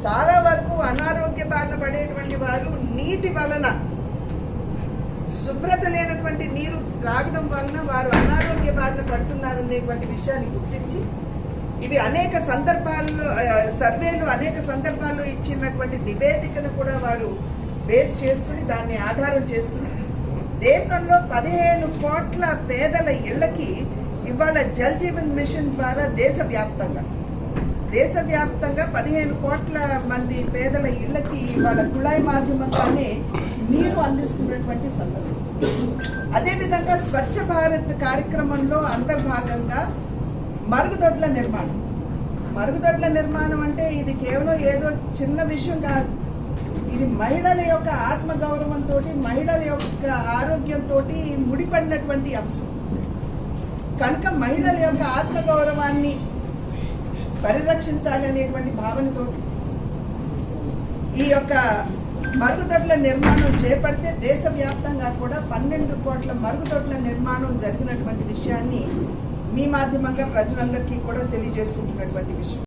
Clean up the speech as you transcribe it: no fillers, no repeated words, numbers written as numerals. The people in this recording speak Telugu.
చాలా వరకు అనారోగ్య బారిన పడేటువంటి వారు నీటి వలన, శుభ్రత లేనటువంటి నీరు త్రాగడం వలన వారు అనారోగ్య బారిన పడుతున్నారనేటువంటి విషయాన్ని గుర్తించి ఇవి అనేక సందర్భాల్లో సర్వేలు అనేక సందర్భాల్లో ఇచ్చినటువంటి నివేదికను కూడా వారు బేస్ చేసుకుని దాన్ని ఆధారం చేసుకుని దేశంలో 15 కోట్ల పేదల ఇళ్లకి ఇవాళ జల్ జీవన్ మిషన్ ద్వారా దేశవ్యాప్తంగా 15 కోట్ల మంది పేదల ఇళ్లకి ఇవాళ కుళాయి మాధ్యమంగానే నీరు అందిస్తున్నటువంటి సందర్భం. అదేవిధంగా స్వచ్ఛ భారత్ కార్యక్రమంలో అంతర్భాగంగా మరుగుదొడ్ల నిర్మాణం అంటే ఇది కేవలం ఏదో చిన్న విషయం కాదు. ఇది మహిళల యొక్క ఆత్మగౌరవంతో, మహిళల యొక్క ఆరోగ్యంతో ముడిపడినటువంటి అంశం కనుక మహిళల యొక్క ఆత్మగౌరవాన్ని పరిరక్షించాలి అనేటువంటి భావనతోటి ఈ యొక్క మరుగుదొడ్ల నిర్మాణం చేపడితే దేశవ్యాప్తంగా కూడా 12 కోట్ల మరుగుదొడ్ల నిర్మాణం జరిగినటువంటి విషయాన్ని మీ మాధ్యమంగా ప్రజలందరికీ కూడా తెలియజేసుకుంటున్నటువంటి విషయం.